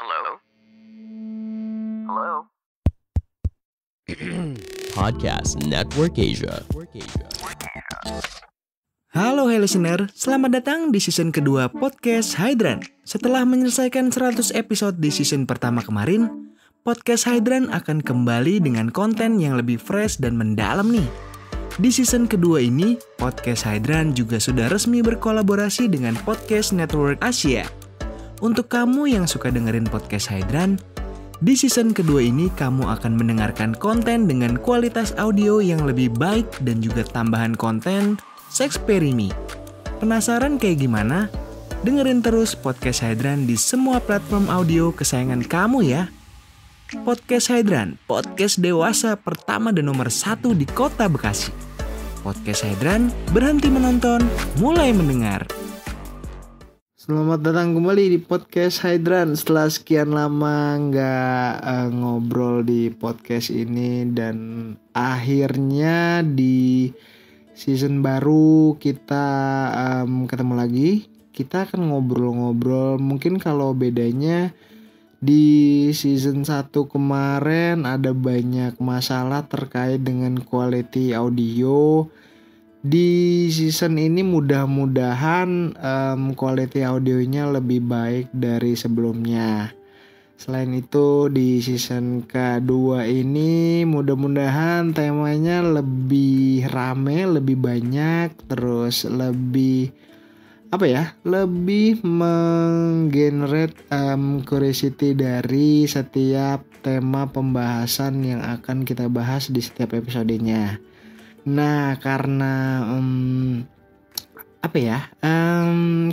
Hello? Hello? Podcast Network Asia. Halo listener, selamat datang di season kedua podcast Hydran. Setelah menyelesaikan 100 episode di season pertama kemarin, podcast Hydran akan kembali dengan konten yang lebih fresh dan mendalam nih. Di season kedua ini, podcast Hydran juga sudah resmi berkolaborasi dengan Podcast Network Asia. Untuk kamu yang suka dengerin podcast Hydran, di season kedua ini kamu akan mendengarkan konten dengan kualitas audio yang lebih baik dan juga tambahan konten Sexperimi. Penasaran kayak gimana? Dengerin terus podcast Hydran di semua platform audio kesayangan kamu ya. Podcast Hydran, podcast dewasa pertama dan nomor 1 di kota Bekasi. Podcast Hydran, berhenti menonton, mulai mendengar. Selamat datang kembali di podcast Hydran. Setelah sekian lama nggak ngobrol di podcast ini, dan akhirnya di season baru kita ketemu lagi. Kita akan ngobrol-ngobrol. Mungkin kalau bedanya di season 1 kemarin ada banyak masalah terkait dengan quality audio. Di season ini mudah-mudahan quality audionya lebih baik dari sebelumnya. Selain itu di season kedua ini mudah-mudahan temanya lebih rame, lebih banyak, terus lebih lebih menggenerate curiosity dari setiap tema pembahasan yang akan kita bahas di setiap episodenya. Nah, karena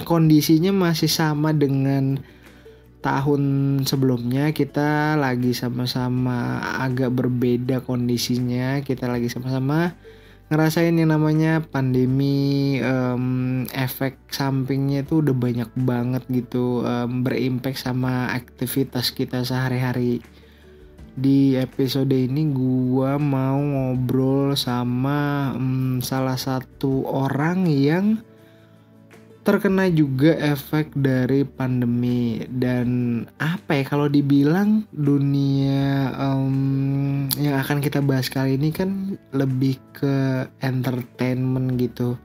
kondisinya masih sama dengan tahun sebelumnya, kita lagi sama-sama agak berbeda kondisinya. Kita lagi sama-sama ngerasain yang namanya pandemi, efek sampingnya itu udah banyak banget gitu, berimpact sama aktivitas kita sehari-hari. Di episode ini gua mau ngobrol sama salah satu orang yang terkena juga efek dari pandemi. Dan kalau dibilang dunia yang akan kita bahas kali ini kan lebih ke entertainment gitu.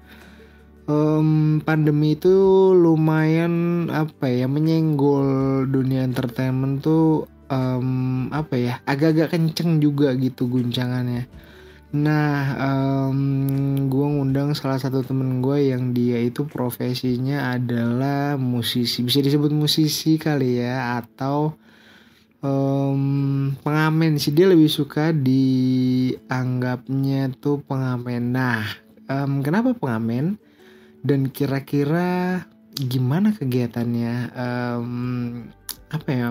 Pandemi itu lumayan menyenggol dunia entertainment tuh, agak-agak kenceng juga gitu guncangannya. Nah, gue ngundang salah satu temen gue yang dia itu profesinya adalah musisi, bisa disebut musisi kali ya, atau pengamen sih, dia lebih suka dianggapnya tuh pengamen. Nah, kenapa pengamen dan kira-kira gimana kegiatannya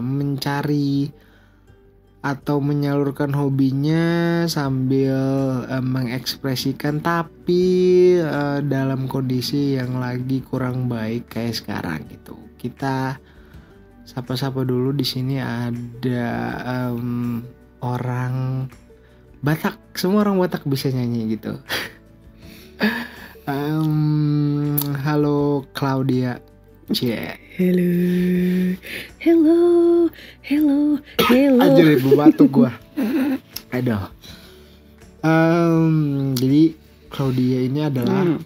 mencari atau menyalurkan hobinya sambil mengekspresikan, tapi dalam kondisi yang lagi kurang baik kayak sekarang gitu. Kita sapa-sapa dulu. Di sini ada orang Batak. Semua orang Batak bisa nyanyi gitu. Halo Claudia. Hello. Aja ibu batuk gua. Aduh. Jadi Claudia ini adalah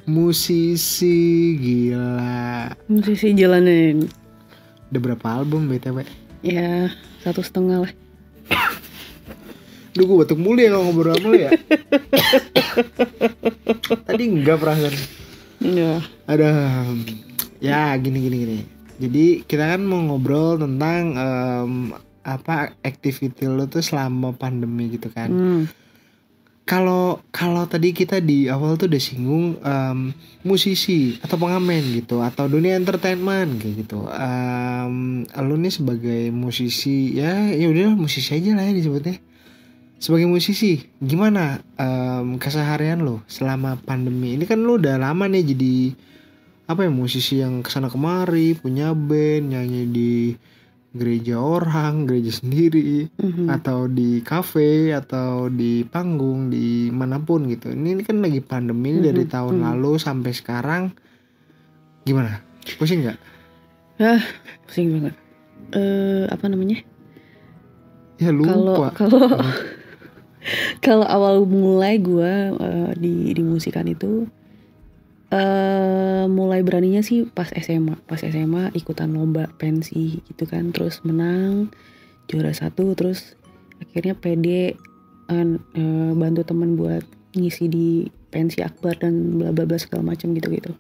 musisi gila. Musisi jalanan. Udah berapa album BTW? Ya 1,5 lah. Duh, gue batuk mulu ya kalau ngobrol sama lu ya. Tadi enggak perasaan. Iya. Ada. Ya gini. Jadi kita kan mau ngobrol tentang activity lo tuh selama pandemi gitu kan. Kalau tadi kita di awal tuh udah singgung musisi atau pengamen gitu, atau dunia entertainment kayak gitu. Lo nih sebagai musisi, ya udah musisi aja lah ya disebutnya. Sebagai musisi, gimana keseharian lo selama pandemi? Ini kan lo udah lama nih jadi musisi yang kesana kemari, punya band, nyanyi di gereja orang, gereja sendiri, atau di kafe, atau di panggung, di manapun gitu. Ini kan lagi pandemi dari tahun lalu sampai sekarang. Gimana? Pusing nggak? Pusing banget. apa namanya? Ya lupa. Kalau awal mulai gue di musikan itu mulai beraninya sih pas SMA. Pas SMA ikutan lomba pensi gitu kan, terus menang juara 1, terus akhirnya pede bantu teman buat ngisi di pensi akbar dan bla bla bla segala macam gitu.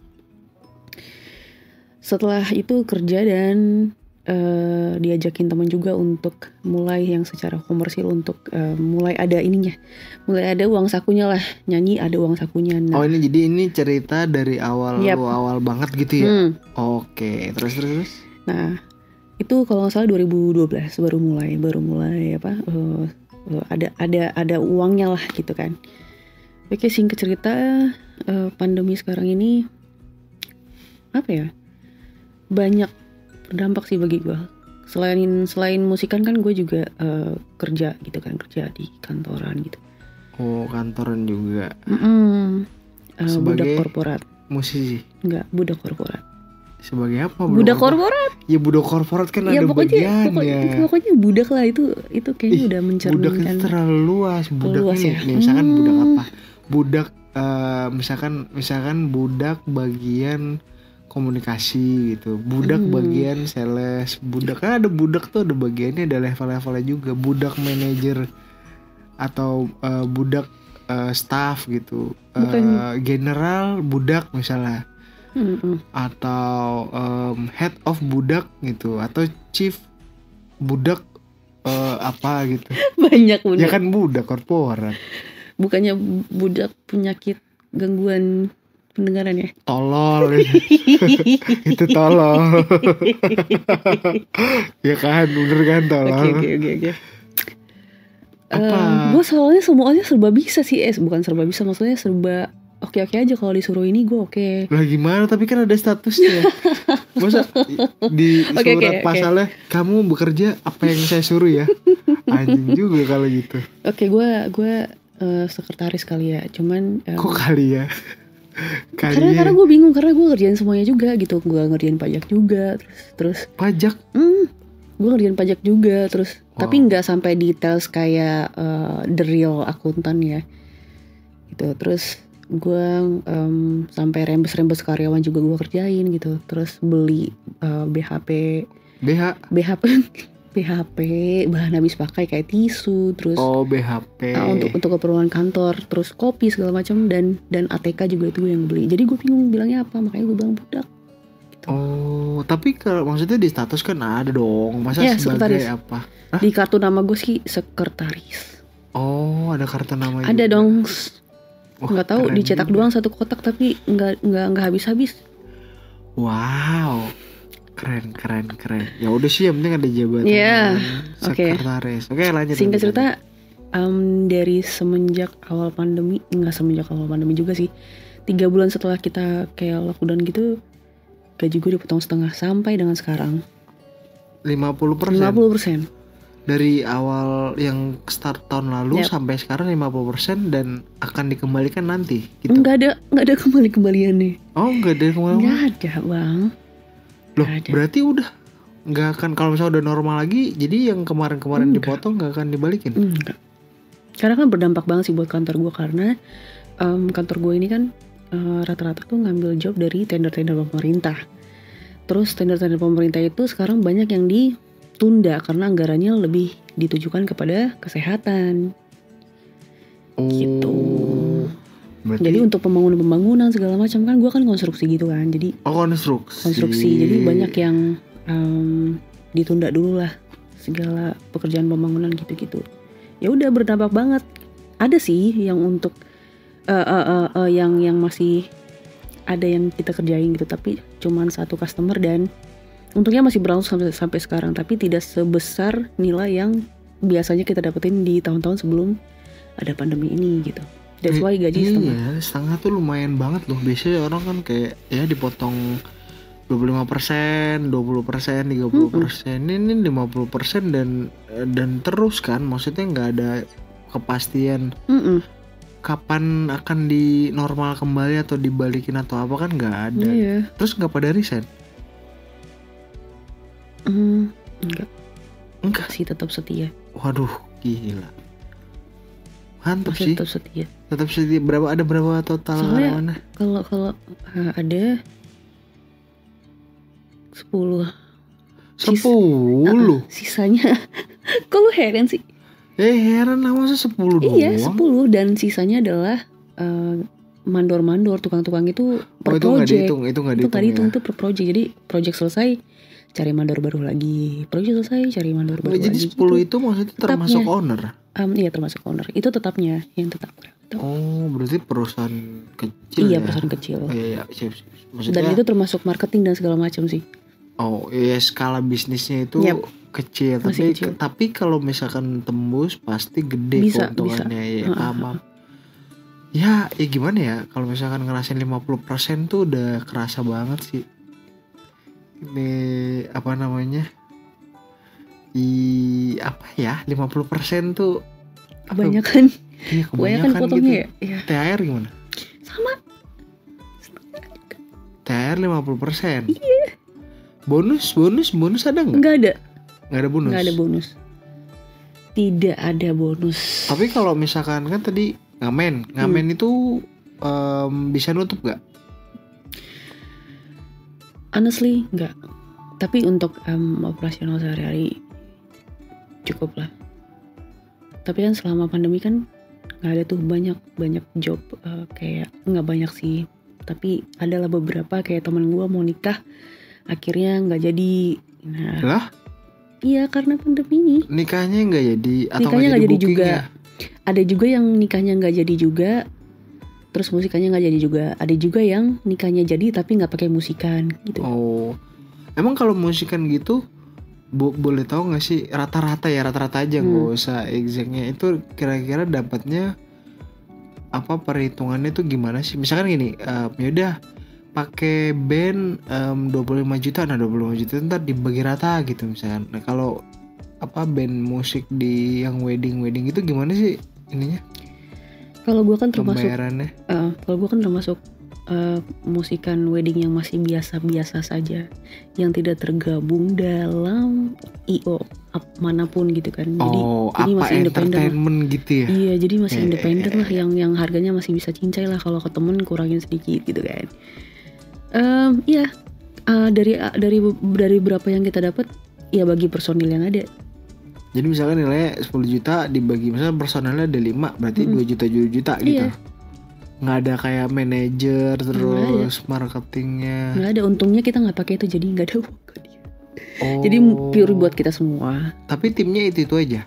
Setelah itu kerja dan diajakin teman juga untuk mulai yang secara komersil, untuk mulai ada ininya, mulai ada uang sakunya lah, nyanyi ada uang sakunya. Oh ini jadi ini cerita dari awal Yap. awal banget gitu ya. Oke, terus. Nah itu kalau nggak salah 2012 baru mulai apa ada uangnya lah gitu kan. Oke, singkat cerita pandemi sekarang ini apa ya, banyak berdampak sih bagi gue. Selain musikan kan gue juga kerja gitu kan, kerja di kantoran gitu. Oh, kantoran juga. Budak korporat. Musisi? Enggak, budak korporat. Sebagai apa? Budak korporat? Ya budak korporat kan ya, ada bagiannya. Pokoknya budak lah, itu kayaknya udah mencerminkan. Budak itu terlalu luas. Budak luas nih, ya? misalkan budak apa? Budak misalkan budak bagian komunikasi gitu, budak bagian sales, budak kan ada budak tuh ada bagiannya, ada level-levelnya juga, budak manajer atau budak staff gitu, general budak misalnya, atau head of budak gitu, atau chief budak apa gitu. Banyak budak. Ya kan budak korporat. Bukannya budak penyakit gangguan pendengaran ya? Tolol. Itu tolol. Ya kan, bener kan tolol. Oke. Gue soalnya semuanya serba bisa sih, bukan serba bisa, maksudnya serba oke aja kalau disuruh ini gue oke. Lah gimana, tapi kan ada statusnya. Masa di surat pasalnya kamu bekerja apa yang saya suruh ya? Anjing juga kalau gitu. Oke, gue sekretaris kali ya, cuman kok kali ya? Karena gue bingung, karena gue ngerjain semuanya juga gitu. Gue ngerjain pajak juga, terus pajak? Gue ngerjain pajak juga, terus tapi nggak sampai details kayak the real akuntan ya gitu. Terus gue sampai rembes karyawan juga gue kerjain gitu. Terus beli BHP bahan habis pakai kayak tisu, terus BHP untuk keperluan kantor, terus kopi segala macam, dan ATK juga itu gue yang beli. Jadi gue bingung bilangnya apa, makanya gue bilang budak gitu. Tapi kalau maksudnya di status kan ada dong, masa ya, sebagai sekretaris. apa? Di kartu nama gue sih sekretaris. Ada kartu nama ada juga. Dong. Nggak tahu dicetak juga. doang satu kotak, tapi nggak habis. Wow, keren. Ya udah sih, yang penting ada jabatan sekretaris. Oke, lanjut. Singkat cerita, dari semenjak awal pandemi, nggak semenjak awal pandemi juga sih, 3 bulan setelah kita kayak lockdown gitu, gaji gue dipotong setengah sampai dengan sekarang 50%. Dari awal yang start tahun lalu sampai sekarang 50%, dan akan dikembalikan nanti gitu. Nggak ada kembaliannya. Nggak ada kembalian? Nggak ada bang. Loh, berarti udah nggak akan, kalau misalnya udah normal lagi, jadi yang kemarin dipotong nggak akan dibalikin? Enggak. Karena kan berdampak banget sih buat kantor gue, karena kantor gue ini kan rata-rata tuh ngambil job dari tender-tender pemerintah. Terus tender-tender pemerintah itu sekarang banyak yang ditunda karena anggarannya lebih ditujukan kepada kesehatan. Gitu. Berarti, jadi untuk pembangunan segala macam kan, gue kan konstruksi gitu kan, jadi konstruksi, jadi banyak yang ditunda dulu lah segala pekerjaan pembangunan gitu. Ya udah berdampak banget. Ada sih yang untuk yang masih ada yang kita kerjain gitu, tapi cuman satu customer, dan untungnya masih berlangsung sampai sekarang, tapi tidak sebesar nilai yang biasanya kita dapetin di tahun-tahun sebelum ada pandemi ini gitu. That's why gaji setengah. Iya, setengah tuh lumayan banget loh. Biasanya orang kan kayak ya dipotong 25%, 20%, 30%. Ini 50% dan terus kan. Maksudnya nggak ada kepastian kapan akan di normal kembali atau dibalikin atau apa, kan nggak ada. Iya. Terus nggak pada resign? Masih tetap setia. Waduh, gila. Mantap Masih sih. tetap setia. Tetap setia. Ada berapa total Soalnya karyawannya? kalau ada 10. 10. Sisanya kok lu heran sih? Heran lah, masa 10 doang? Iya 10 dan sisanya adalah mandor-mandor, tukang-tukang itu per itu nggak project. dihitung, itu nggak Itu nggak dihitung, ya. itu per project. Jadi project selesai cari mandor baru lagi, project selesai cari mandor baru Jadi lagi. 10 itu maksudnya termasuk Tetapnya. owner? Iya termasuk owner. Itu tetapnya yang tetap. Oh, berarti perusahaan kecil Iya ya? perusahaan kecil. Oh, iya. Maksudnya, Dan itu termasuk marketing dan segala macam sih. oh iya, skala bisnisnya itu Yap. kecil. Masih kecil. Tapi kalau misalkan tembus pasti gede Bisa, keuntungannya. bisa. Ya, paham. Ya gimana ya, kalau misalkan ngerasain 50% tuh udah kerasa banget sih. Ini apa namanya? Apa ya, 50% tuh apa? Kebanyakan. Iya, Kebanyakan potongnya gitu. ya. Iya. THR gimana? Sama. THR 50%. Iya. Bonus ada nggak? Nggak ada. Nggak ada bonus. Nggak ada bonus. Tidak ada bonus. Tapi kalau misalkan kan tadi ngamen itu bisa nutup nggak? Honestly nggak. Tapi untuk operasional sehari-hari cukup lah. Tapi kan selama pandemi kan nggak ada tuh banyak job, kayak nggak banyak sih. Tapi adalah beberapa kayak teman gue mau nikah akhirnya nggak jadi. Nah, Lah? Iya karena pandemi ini. Nikahnya nggak jadi atau Nikahnya nggak jadi juga. bookingnya? Ada juga yang nikahnya nggak jadi juga. Terus musikannya nggak jadi juga. Ada juga yang nikahnya jadi tapi nggak pakai musikan gitu. Oh, emang kalau musikan gitu boleh tahu nggak sih rata-rata aja, nggak usah exactnya, itu kira-kira dapatnya apa, perhitungannya tuh gimana sih? Misalkan gini, yaudah pakai band 25 juta, nah 25 juta ntar dibagi rata gitu misalkan. Nah kalau apa band musik di yang wedding itu gimana sih ininya? Kalau gue kan termasuk Pembayarannya? musikan wedding yang masih biasa-biasa saja, yang tidak tergabung dalam IO manapun gitu kan. Jadi apa masih independen lah. entertainment gitu ya? Iya, jadi masih Iya, independen iya, lah, yang harganya masih bisa cincai lah, kalau ke temen kurangin sedikit gitu kan. Iya, dari berapa yang kita dapat, ya bagi personil yang ada. Jadi misalkan nilainya 10 juta dibagi, misalnya personelnya ada 5, berarti 2 juta gitu. Iya. Nggak ada kayak manajer terus marketingnya. Nggak ada, untungnya kita nggak pakai itu, jadi nggak ada uang ke dia. Oh. Jadi pure buat kita semua. Tapi timnya itu aja.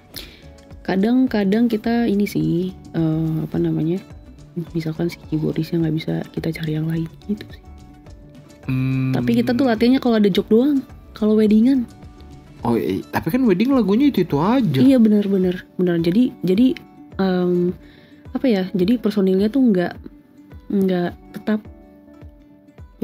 Kadang-kadang kita ini sih, apa namanya, misalkan si keyboardisnya nggak bisa, kita cari yang lain gitu sih. Tapi kita tuh latihannya kalau ada job doang, kalau weddingan. Oh iya, tapi kan wedding lagunya itu aja. Iya benar. Jadi apa ya? Jadi personilnya tuh nggak tetap.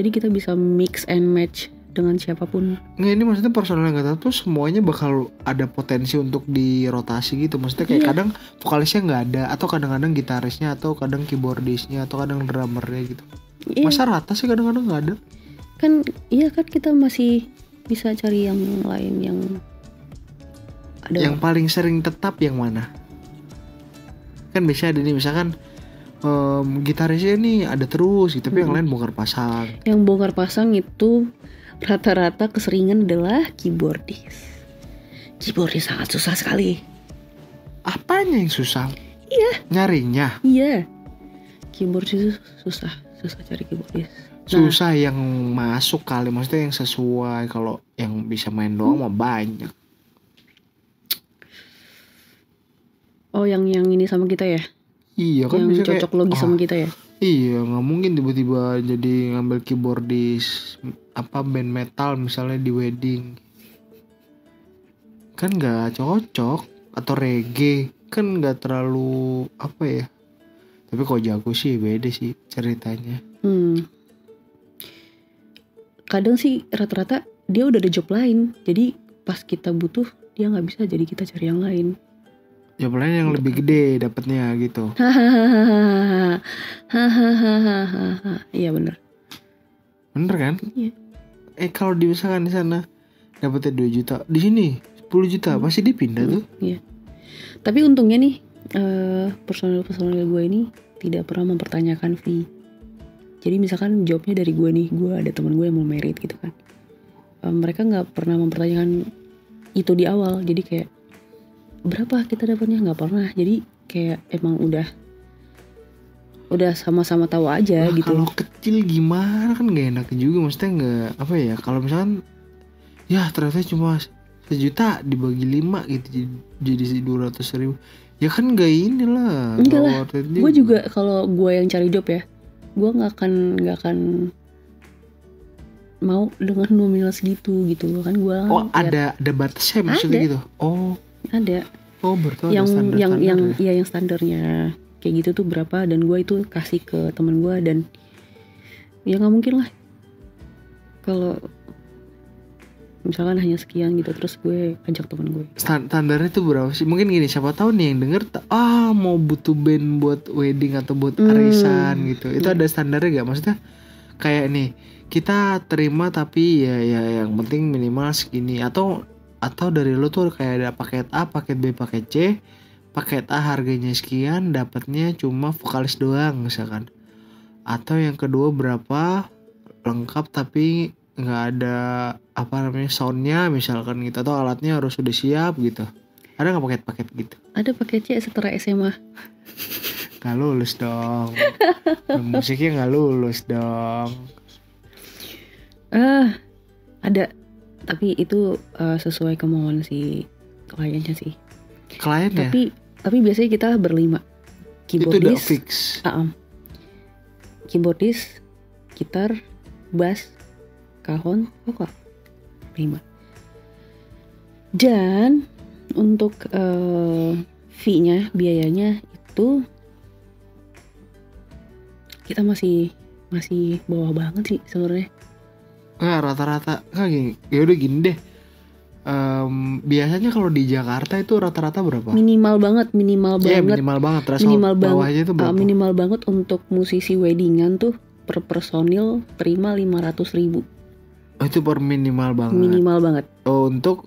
Jadi kita bisa mix and match dengan siapapun. Nggak, ini maksudnya personel yang nggak tahu tuh semuanya bakal ada potensi untuk dirotasi gitu. Maksudnya kayak kadang vokalisnya nggak ada, atau kadang-kadang gitarisnya, atau kadang keyboardisnya, atau kadang drummernya gitu. Iya. Masa rata sih kadang-kadang nggak ada? Kan iya kan kita masih bisa cari yang lain yang ada. Yang paling sering tetap yang mana? Kan biasanya ada nih misalkan gitarisnya nih ada terus gitu, tapi yang lain bongkar pasang. Yang bongkar pasang itu rata-rata keseringan adalah keyboardis. Keyboardis sangat susah sekali. Apanya yang susah? Iya. Nyarinya. Iya. Keyboardis itu susah cari keyboardis. Susah yang masuk kali, maksudnya yang sesuai. Kalau yang bisa main doang mah banyak. Oh, yang ini sama kita ya? Iya kan, yang bisa cocok logis sama kita ya? Iya, nggak mungkin tiba-tiba jadi ngambil keyboardis apa band metal misalnya di wedding. Kan nggak cocok. Atau reggae kan nggak terlalu apa ya. Tapi kalau jago sih beda sih ceritanya. Kadang sih rata-rata dia udah ada job lain, jadi pas kita butuh dia nggak bisa, jadi kita cari yang lain. Job lain yang lebih gede dapatnya gitu. Hahaha. Iya bener Bener kan? Iya. Kalau misalkan di sana dapatnya 2 juta, di sini 10 juta pasti dipindah tuh. Iya. Tapi untungnya nih personil gue ini tidak pernah mempertanyakan fee. Jadi misalkan jobnya dari gue nih, gue ada teman gue yang mau merit gitu kan, mereka nggak pernah mempertanyakan itu di awal. Jadi kayak berapa kita dapatnya, nggak pernah. Jadi kayak emang udah sama-sama tahu aja gitu. Kalau kecil gimana kan nggak enak juga, maksudnya nggak apa ya, kalau misalkan ya ternyata cuma 1 juta dibagi 5 gitu jadi 200.000, ya kan nggak inilah. Enggak lah, gue juga kalau gue yang cari job ya, gue nggak akan mau dengan nominal segitu gitu kan. Gue ada batasnya maksudnya ada. gitu. Ada berarti yang standar yang standarnya kayak gitu tuh berapa, dan gue itu kasih ke teman gue. Dan ya nggak mungkin lah kalau misalkan hanya sekian gitu terus gue ajak teman gue. Standarnya tuh berapa sih? Mungkin gini, siapa tahu nih yang denger mau butuh band buat wedding atau buat arisan gitu. Itu ada standarnya gak? Maksudnya kayak nih, kita terima tapi ya yang penting minimal segini, atau dari lo tuh kayak ada paket A, paket B, paket C. Paket A harganya sekian, dapatnya cuma vokalis doang misalkan. Atau yang kedua berapa lengkap tapi nggak ada soundnya misalkan gitu, atau alatnya harus sudah siap gitu. Ada nggak paket gitu? Ada paket C setara SMA. Nggak lulus dong. Musiknya nggak lulus dong. Ada, tapi itu sesuai kemauan si kliennya sih. Kliennya? Tapi biasanya kita berlima. Keyboardis, itu udah fix. Keyboardis, gitar, bass, kahon, vokal, 5. Dan untuk fee-nya, biayanya itu kita masih bawah banget sih sebenarnya. Rata-rata gini. Ya udah gini deh. Biasanya kalau di Jakarta itu rata-rata berapa? Minimal banget. Minimal banget. Bawahnya itu berapa? Minimal banget untuk musisi weddingan tuh per personil terima 500.000. Itu per minimal banget. Untuk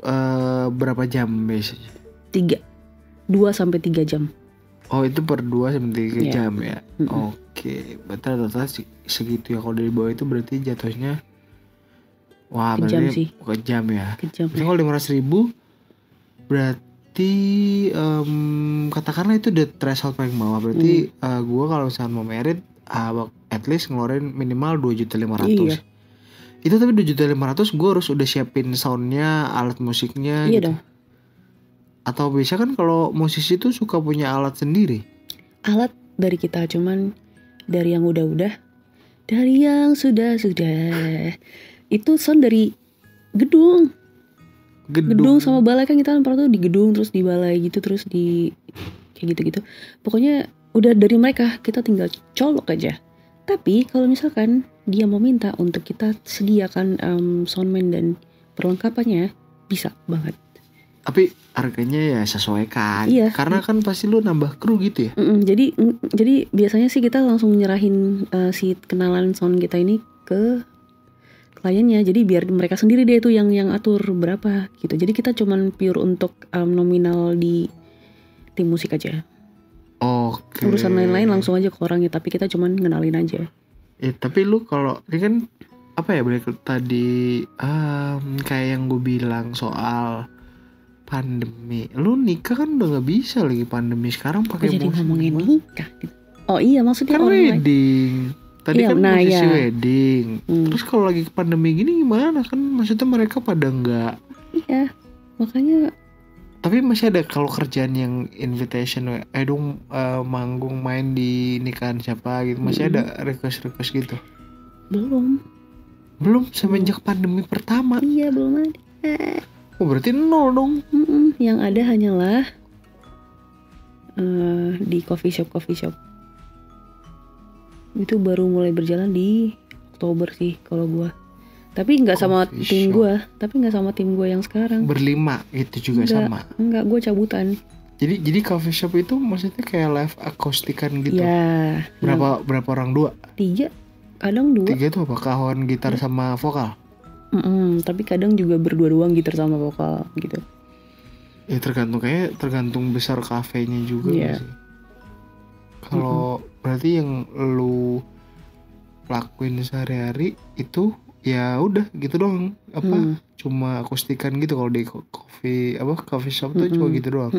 berapa jam biasanya? 2-3 jam. Itu per 2-3 jam ya. Oke, berarti rata-rata segitu ya. Kalau dari bawah itu berarti jatuhnya kejam sih. Kejam ya. Kejam. Kalau 500.000 berarti katakanlah itu udah threshold paling bawah. Berarti gue kalau misalnya mau merit at least ngeluarin minimal 2.500.000. Iya. Itu tapi 2.500.000 gue harus udah siapin soundnya, alat musiknya. Iya gitu. dong. Atau biasa kan kalau musisi tuh suka punya alat sendiri. Alat dari kita, cuman dari yang udah, dari yang sudah. Itu sound dari gedung sama balai kan, kita kan pernah tuh di gedung terus di balai gitu, terus di kayak gitu-gitu. Pokoknya udah dari mereka, kita tinggal colok aja. Tapi kalau misalkan dia mau minta untuk kita sediakan soundman dan perlengkapannya, bisa banget. Tapi harganya ya sesuaikan. Iya. Karena kan pasti lu nambah kru gitu ya. Jadi biasanya sih kita langsung nyerahin si kenalan sound kita ini ke kliennya, jadi biar mereka sendiri deh itu yang atur berapa gitu. Jadi kita cuman pure untuk nominal di tim musik aja. Oke. Urusan lain-lain langsung aja ke orangnya, tapi kita cuman ngenalin aja. Tapi lu kalau ini kan balik tadi kayak yang gue bilang soal pandemi. Lu nikah kan udah nggak bisa lagi pandemi sekarang pakai musik. Jadi ngomongin nikah gitu. Oh iya, maksudnya kan wedding. Tadi kan musisi wedding. Terus kalau lagi pandemi gini gimana? Kan maksudnya mereka pada enggak. Iya, makanya. Tapi masih ada kalau kerjaan yang invitation, manggung main di nikahan siapa gitu. Masih ada request gitu? Belum semenjak pandemi pertama. Iya, belum ada. Berarti 0 dong. Yang ada hanyalah di coffee shop. Itu baru mulai berjalan di Oktober sih kalau gue. Tapi nggak sama tim gue. Yang sekarang. Berlima gitu juga sama. Enggak, gue cabutan. Jadi coffee shop itu maksudnya kayak live akustikan gitu. Ya. Berapa orang? 2? 3, kadang 2. 3 tuh apa? Kahon, gitar sama vokal. Tapi kadang juga berdua doang gitar sama vokal gitu. Ya tergantung besar kafenya juga Iya. nggak sih. Kalau berarti yang lu lakuin sehari-hari itu ya udah gitu doang, apa cuma akustikan gitu. Kalau di coffee shop tuh cuma gitu doang.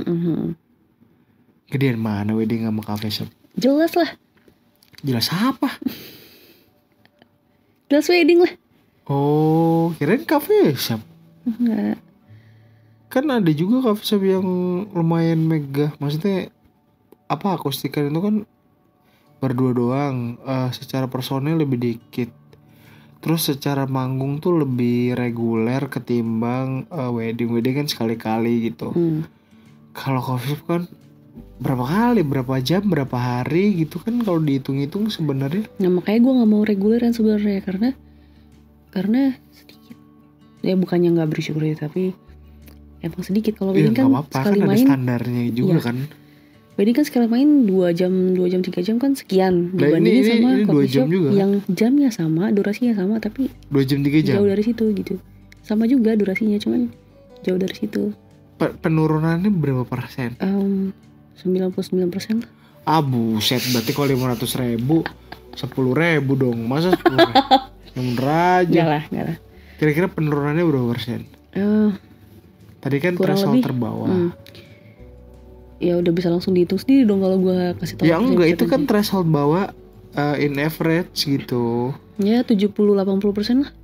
Gedean mana wedding sama coffee shop? Jelas lah, Jelas apa? jelas wedding lah. Oh, kirain coffee shop. Enggak. Kan ada juga coffee shop yang lumayan megah. Maksudnya apa, akustikan itu kan berdua doang. Secara personil lebih dikit. Terus secara manggung tuh lebih reguler ketimbang wedding kan sekali-kali gitu. Kalau coffee shop kan berapa kali, berapa jam, berapa hari gitu kan kalau dihitung-hitung sebenarnya. Nah makanya gue nggak mau reguleran sebenarnya karena sedikit. Ya bukannya nggak bersyukur ya, tapi emang sedikit. Kalau wedding kan apa-apa, sekali kan main ada standarnya juga kan. Wedding kan sekali main 2 jam 3 jam kan sekian. Dibandingin sama ini coffee 2 jam shop juga. yang jamnya sama, durasinya sama, tapi 2 jam 3 jam. jauh dari situ gitu. Sama juga durasinya, cuman jauh dari situ. Penurunannya berapa persen? 99% lah. Buset, berarti kalau 500.000 10.000 dong. Masa 10.000? Yang bener aja. Enggak lah. Kira-kira penurunannya berapa persen? Tadi kan kurang threshold lebih terbawah. Ya udah bisa langsung dihitung sendiri dong kalau gue kasih tahu. Ya enggak, itu kan threshold bawah in average gitu. Ya 70-80% lah.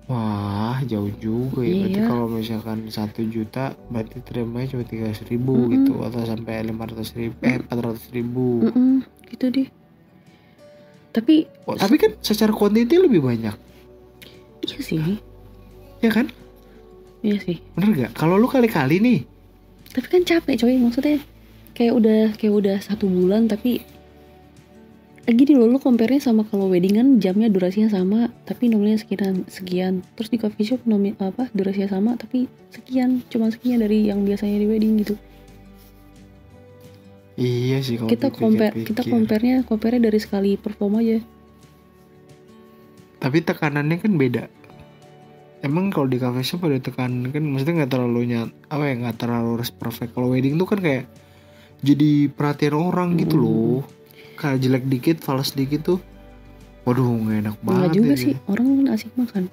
Wah, jauh juga ya. Berarti Iya. kalau misalkan 1 juta berarti terimanya cuma 300.000 gitu, atau sampai 500.000, 400.000. Gitu deh. Tapi kan secara quantity lebih banyak. iya sih. Ya kan? Iya sih. Bener gak? Kalau lu kali-kali nih. Tapi kan capek coy, maksudnya kayak udah 1 bulan tapi gini loh, lu compare-nya sama kalau wedding kan jamnya durasinya sama tapi nominalnya sekian. Terus di coffee shop durasinya sama tapi sekian, cuma sekian dari yang biasanya di wedding gitu. Iya sih kalau Kita compare-nya dari sekali perform aja. Tapi tekanannya kan beda. Emang kalau di coffee shop ada tekanan kan, maksudnya nggak terlalu perfect. Kalau wedding tuh kan kayak jadi perhatian orang gitu loh. Kayak jelek dikit, fals dikit tuh, waduh nggak enak banget. Nggak juga ya, sih, orang kan asik makan.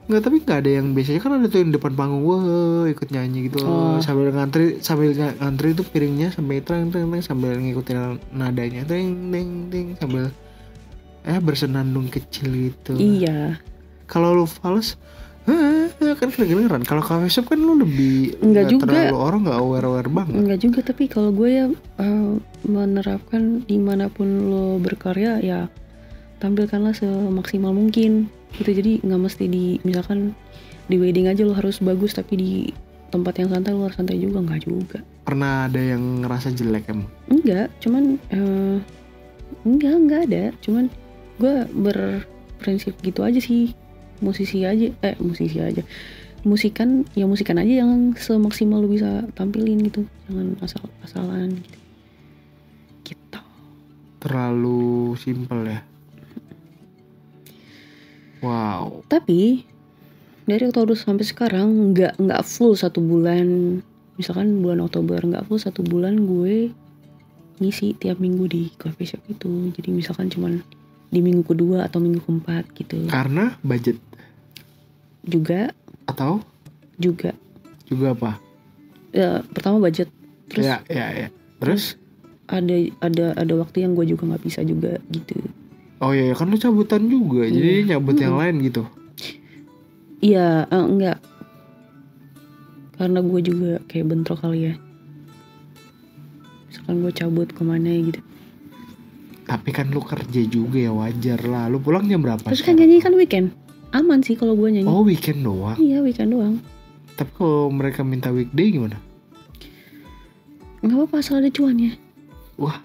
Nggak, tapi nggak ada yang biasanya kan ada tuh yang depan panggung, wah ikut nyanyi gitu. Sambil ngantri tuh piringnya sampai terang sambil ngikutin nadanya, ting sambil bersenandung kecil gitu. Iya. Kalau lu fals kan kedengeran. Kalau coffee shop kan lu lebih Enggak juga. terlalu, orang nggak aware banget. Enggak juga, tapi kalau gue ya menerapkan dimanapun lo berkarya ya tampilkanlah semaksimal mungkin gitu. Jadi nggak mesti misalkan di wedding aja lo harus bagus, tapi di tempat yang santai lo harus santai juga, nggak juga. Pernah ada yang ngerasa jelek emang? Enggak, cuman enggak ada. Cuman gue berprinsip gitu aja sih. Musikan aja yang semaksimal lu bisa tampilin gitu, jangan asal-asalan gitu. Terlalu simpel ya. Wow. Tapi dari Oktober sampai sekarang nggak full 1 bulan. Misalkan bulan Oktober nggak full 1 bulan gue ngisi tiap minggu di coffee shop itu. Jadi misalkan cuman di minggu kedua atau minggu keempat gitu. Karena budget juga atau juga apa? Ya, pertama budget, terus ya. Terus ada waktu yang gue juga nggak bisa juga gitu. Oh iya, kan lu cabutan juga, jadi nyabut yang lain gitu. Iya, enggak, karena gue juga kayak bentrok kali ya. Misalkan gue cabut kemana gitu. Tapi kan lu kerja juga ya, wajar lah. Lu pulang jam berapa? Terus kan nyanyi kan weekend, aman sih kalau gue nyanyi. Oh, weekend doang? Iya, weekend doang. Tapi kalau mereka minta weekday gimana? Nggak apa-apa, asal ada cuannya. Wah,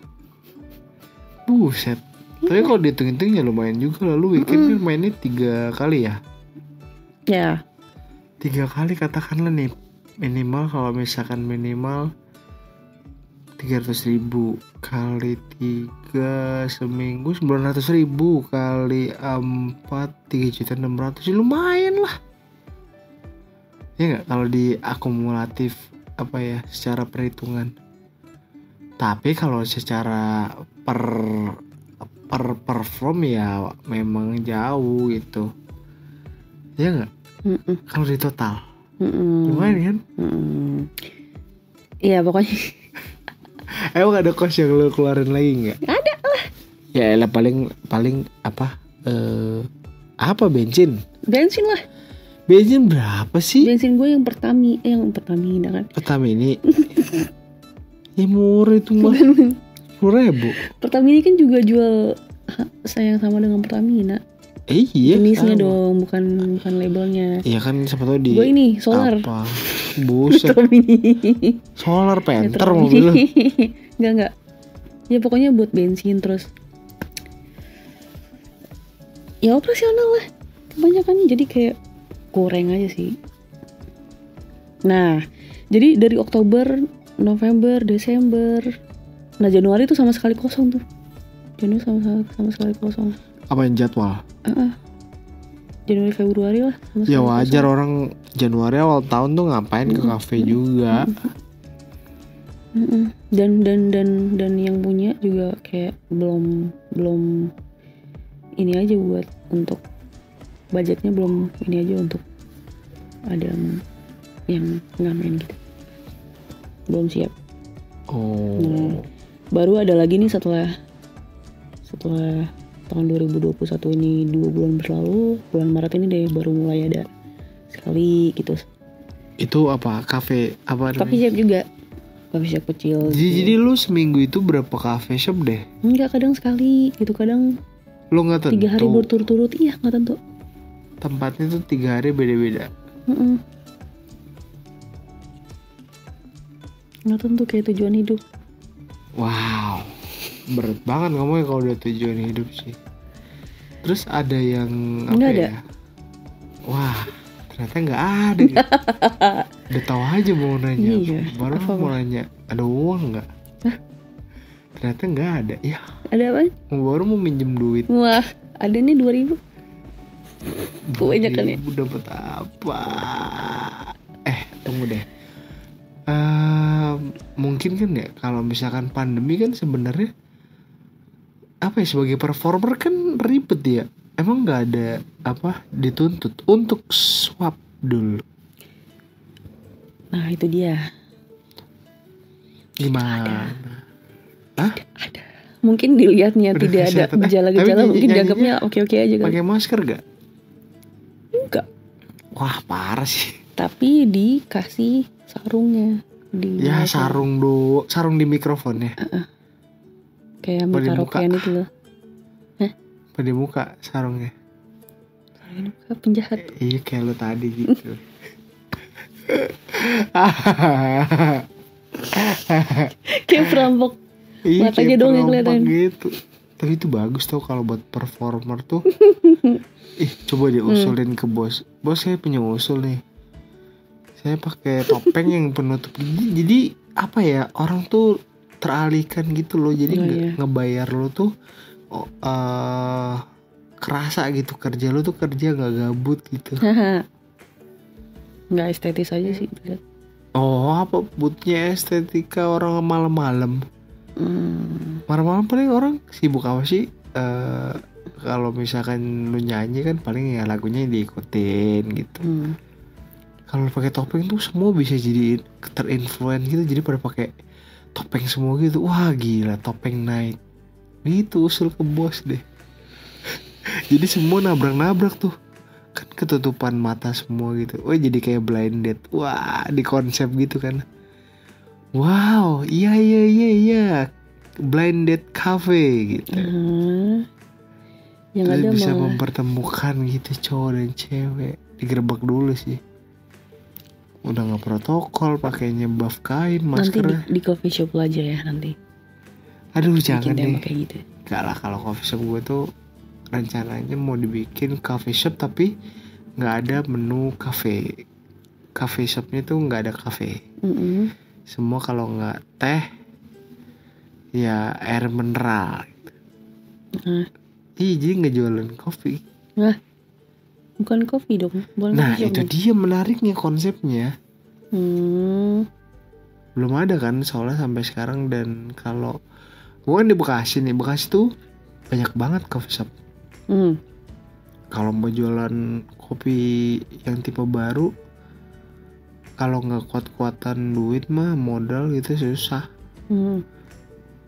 buset. Tapi kalau dihitung-hitung ya lumayan juga lah. Lu weekend kan mainnya 3 kali ya? Ya. 3 kali katakanlah nih. Minimal, kalau misalkan minimal 300.000 kali 3 seminggu 900.000 kali 4 3.600.000, lumayan lah Ya nggak, kalau di akumulatif apa ya, secara perhitungan. Tapi kalau secara per perform ya memang jauh gitu. Ya nggak? Kalau di total gimana kan? Iya pokoknya. Emang ada cost yang lo keluarin lagi nggak? Ada lah. Ya elah, paling apa? Apa bensin Bensin lah. Bensin berapa sih? Bensin gue yang Pertamina kan. Pertamina. Ya murah itu mah. 10.000. Pertamina kan juga jual sayang sama dengan Pertamina. Iya. Jenisnya sama. dong, bukan labelnya. Iya kan, siapa tahu di. Gue ini solar. Apa? Buset. Mini. Solar Panther mobil lu. Enggak. Ya pokoknya buat bensin terus. Ya operasional lah. Kebanyakan jadi kayak goreng aja sih. Nah, jadi dari Oktober, November, Desember. Nah, Januari tuh sama sekali kosong tuh. Januari sama sekali kosong. Apa yang jadwal? Januari Februari lah. Ya wajar, orang Januari awal tahun tuh ngapain ke kafe juga. Dan yang punya juga kayak belum ini aja buat untuk budgetnya, belum ini aja untuk ada yang ngamen gitu, belum siap. Nah, baru ada lagi nih setelah tahun 2021 ini 2 bulan berlalu, bulan Maret ini deh baru mulai ada sekali gitu. Itu apa? Kafe apa? Coffee shop juga, coffee shop kecil. Jadi lu seminggu itu berapa cafe shop deh? Enggak, kadang sekali gitu, kadang Lu nggak tentu. 3 hari berturut-turut, iya nggak tentu. Tempatnya tuh 3 hari beda-beda. Nggak tentu, kayak tujuan hidup. Wow, berat banget ngomongnya kalau udah tujuan hidup sih. Terus ada yang apa Nggak ada. ya? Wah, ternyata nggak ada. Gitu. Udah tahu aja mau nanya. Iya, Baru apa? mau nanya, ada uang nggak? Ternyata nggak ada. Ya, Ada apa? baru mau minjem duit. Wah, ada nih 2.000. Kebanyakan ya. Dapat apa? Tunggu deh. Mungkin kan ya, kalau misalkan pandemi kan sebenarnya apa ya, sebagai performer kan ribet ya. Emang nggak ada apa dituntut untuk swab dulu? Nah itu dia. Gimana? Hah? Ada. Mungkin dilihatnya Udah tidak ada kesehatan. gejala-gejala, Tapi mungkin nyanyinya dianggapnya oke-oke aja kan. Pakai masker gak? Enggak. Wah parah sih. Tapi dikasih sarungnya. Ya sarung di mikrofon ya. Kayak Apa di karaokean muka? itu loh. Apa di muka sarungnya? Sarungnya muka penjahat. Iya kayak lo tadi gitu. Kayak perampok. Iya Matanya kayak doang yang perompok kelihatan. gitu. Tapi itu bagus tau kalau buat performer tuh. Coba diusulin ke bos. Bos, saya punya usul nih. Saya pakai topeng yang penutup gigi. Jadi apa ya, orang tuh teralihkan gitu loh. Jadi ngebayar lo tuh kerasa gitu, kerja lo tuh kerja nggak gabut gitu. Nggak estetis aja sih. Oh, apa butnya estetika orang malam-malam? Malam-malam paling orang sibuk apa sih? Kalau misalkan lu nyanyi kan paling ya lagunya diikutin gitu. Kalau pakai topeng tuh semua bisa jadi terinfluence gitu, jadi pada pakai topeng semua gitu. Wah gila, topeng night. Itu usul ke bos deh. Jadi semua nabrak-nabrak tuh. Kan ketutupan mata semua gitu. Wah jadi kayak blind date. Wah, di konsep gitu kan. Wow, iya. Blind date cafe gitu. Yang terus ada bisa malah mempertemukan gitu cowok dan cewek. Digerebek dulu sih. Udah nggak protokol, pakainya buff kain, maskernya. nanti di coffee shop lo aja ya nanti. Aduh jangan Bikin tema deh. kayak gitu. Gak lah, kalau coffee shop gue tuh rencananya mau dibikin coffee shop tapi nggak ada menu cafe. Coffee shopnya tuh nggak ada cafe. Semua kalau nggak teh ya air mineral gitu. Iya, jadi nggak jualan kopi. Nah, Bukan coffee dong. Bukan Nah coffee shop itu dong. dia menariknya konsepnya. Belum ada kan soalnya sampai sekarang. Dan kalau gue kan di Bekasi nih, Bekasi tuh banyak banget coffee shop. Kalau mau jualan kopi yang tipe baru, kalau nggak kuat-kuatan duit mah modal gitu susah.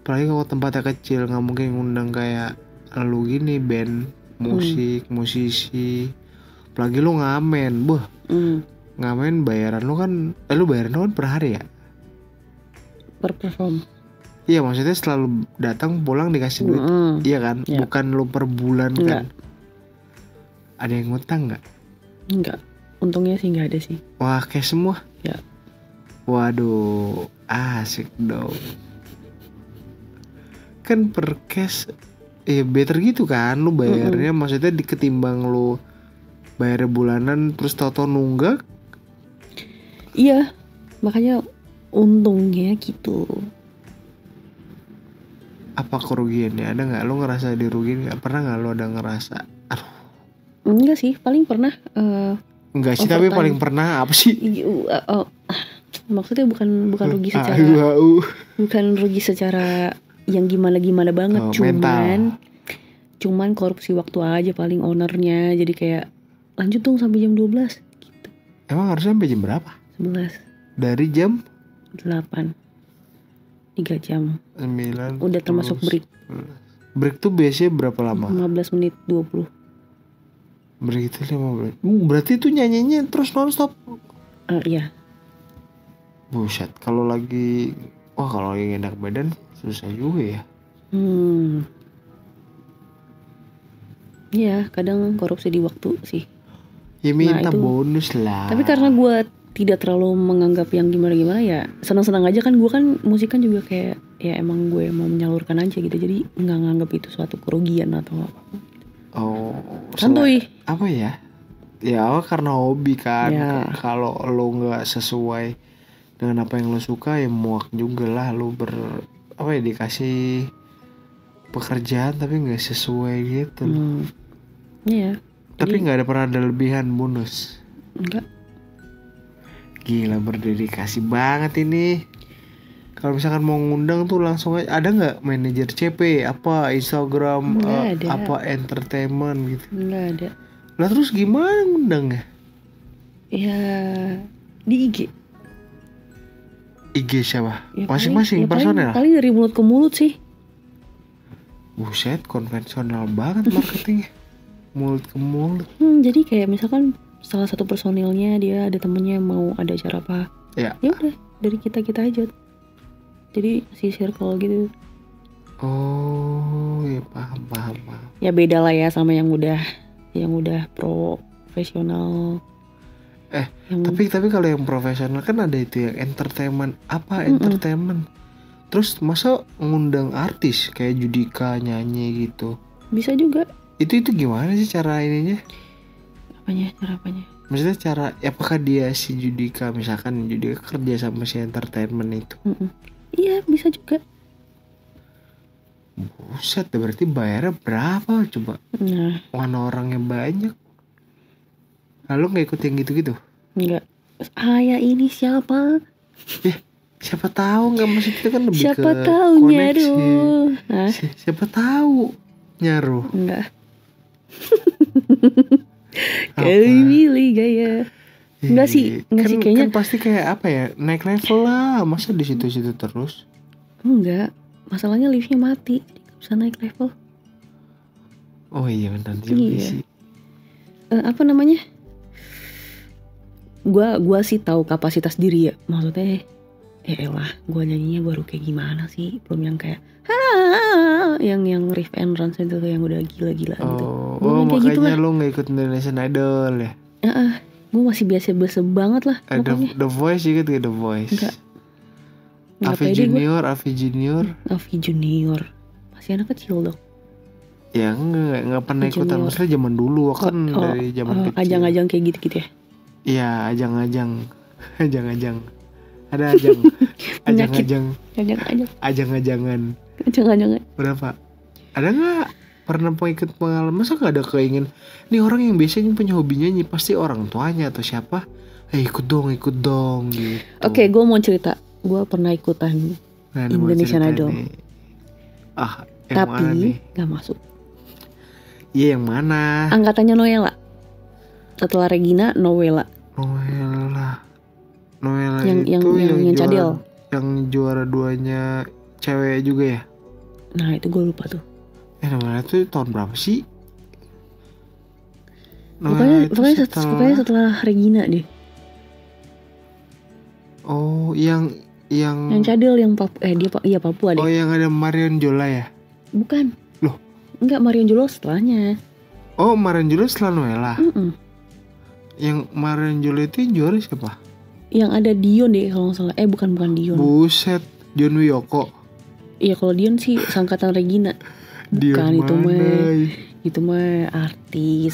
Apalagi kalau tempatnya kecil, nggak mungkin ngundang kayak lu gini band musik, musisi. Apalagi lu ngamen, ngamen bayaran lu kan, lu bayaran lu kan per hari ya? Per perform. Iya maksudnya selalu datang pulang dikasih duit, iya kan? Ya. Bukan lu per bulan kan? Ada yang ngutang nggak? Enggak. Untungnya sih nggak ada sih. Wah cash semua? Ya. Waduh, asik dong. Kan per cash, better gitu kan? Lu bayarnya maksudnya ketimbang lu bayar bulanan terus tau-tau nunggak. Iya. Makanya untungnya gitu. Apa kerugiannya? Ada nggak? Lu ngerasa dirugiin nggak? Pernah nggak lu ada ngerasa? Aduh. Enggak sih. Paling pernah. Enggak sih, tapi paling pernah apa sih? Maksudnya bukan rugi secara bukan rugi secara yang gimana banget, cuman korupsi waktu aja paling ownernya, jadi kayak lanjut dong sampai jam 12 gitu. Emang harusnya sampai jam berapa? 11. Dari jam 8. 3 jam. 9. Udah termasuk break. Break tuh biasanya berapa lama? 15 menit 20. Break itu 15. Berarti itu nyanyinya terus nonstop. Iya. Buset, kalau lagi enak badan susah juga ya. Iya, kadang korupsi di waktu sih. Ya minta itu, bonus lah. Tapi karena gue tidak terlalu menganggap yang gimana ya, senang-senang aja kan. Gue kan musik kan juga kayak ya emang gue mau menyalurkan aja gitu, jadi nggak nganggap itu suatu kerugian atau apa. Oh, santuy. Apa ya? Ya karena hobi kan. Ya. Kalau lo nggak sesuai dengan apa yang lo suka ya muak juga lah lo dikasih pekerjaan tapi nggak sesuai gitu. Iya. Tapi nggak ada pernah ada lebihan bonus. Enggak. Gila, berdedikasi banget ini. Kalau misalkan mau ngundang tuh langsung aja. Ada nggak manajer CP apa Instagram apa entertainment gitu? Nggak ada. Lah terus gimana ngundangnya? Ya di IG. IG siapa? Ya, masing-masing personel? Paling dari mulut ke mulut sih. Buset, konvensional banget marketingnya. Mulut ke mulut. Jadi kayak misalkan salah satu personilnya dia ada temennya mau ada acara apa, ya udah dari kita aja. Jadi si circle gitu. Oh, ya paham. Ya beda lah ya sama yang udah profesional. Tapi kalau yang profesional kan ada itu yang entertainment. Apa entertainment? Terus masa ngundang artis kayak Judika nyanyi gitu? Bisa juga. Itu gimana sih cara ininya? Cara apanya? Maksudnya cara, apakah dia si Judika, misalkan Judika kerja sama si entertainment itu? Iya bisa juga. Buset, berarti bayarnya berapa coba? Nah, Mana orangnya banyak. Lalu nggak ikut yang gitu-gitu? Enggak. Ya ini siapa? Siapa tahu nggak, maksud itu kan lebih Siapa ke tahu koneksi. Nyaruh. Siapa tahu Nyaruh. Enggak. Pilih gaya. Enggak sih kayaknya. Kan pasti kayak apa ya, naik level lah. Masa di situ-situ terus? Enggak. Masalahnya liftnya mati, jadi nggak bisa naik level. Oh iya benar juga sih. Apa namanya? Gua sih tahu kapasitas diri ya. Maksudnya elah, gua nyanyinya baru kayak gimana sih? Belum yang kayak yang riff and runs itu yang udah gila-gila gitu. Makanya gitu lo nggak ikut Indonesian Idol ya? Gue masih biasa-biasa banget lah. The Voice juga tuh, The Voice. Enggak. Avi Junior masih anak kecil dong. Ya nggak pernah ikutan, maksudnya zaman dulu kan. Dari zaman kecil ajang-ajang kayak gitu ya. Iya, ajang-ajang ada ajang-ajangan Ajang-ajangan berapa, ada nggak? pernah ikut pengalaman, masa gak ada keinginan nih orang yang biasanya punya hobi nyanyi pasti orang tuanya atau siapa, ikut dong gitu. Oke, gue mau cerita, gue pernah ikutan Indonesian Idol nih. Yang mana nih? tapi gak masuk. Iya, yang mana? Angkatannya Noella. Setelah Regina, Noella yang cadel, yang juara 2-nya cewek juga ya. Nah itu gue lupa tuh. Noella itu tahun berapa sih? Pokoknya setelah Regina deh. Oh, yang cadel yang Papua deh. Oh, yang ada Marion Jola ya? Bukan. Loh? Enggak, Marion Jola setelahnya. Oh, Marion Jola setelah Noella. Yang Marion Jola itu yang juara siapa? Yang ada Dion deh kalau nggak salah. Bukan Dion. Buset, Dion Wiyoko. Iya, kalau Dion sih sangkatan Regina. Bukan, itu mah artis.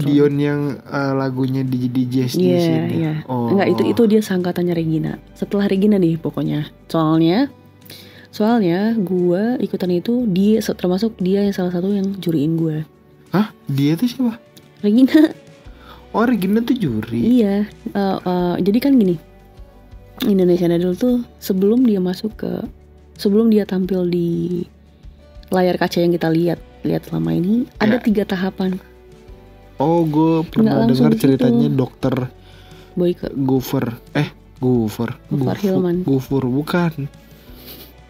Dion yang lagunya di Jazz di sini. Iya. Enggak, itu dia sangkatannya Regina. Setelah Regina nih pokoknya. Soalnya gue ikutan itu, termasuk dia yang salah satu yang juriin gue. Hah? Dia tuh siapa? Regina. Oh, Regina tuh juri. Iya. Jadi kan gini, Indonesian Idol tuh sebelum dia tampil di layar kaca yang kita lihat selama ini, ada 3 tahapan. Oh, gue pernah dengar ceritanya Dokter Boyke. Gufur Hilman. Gufur bukan.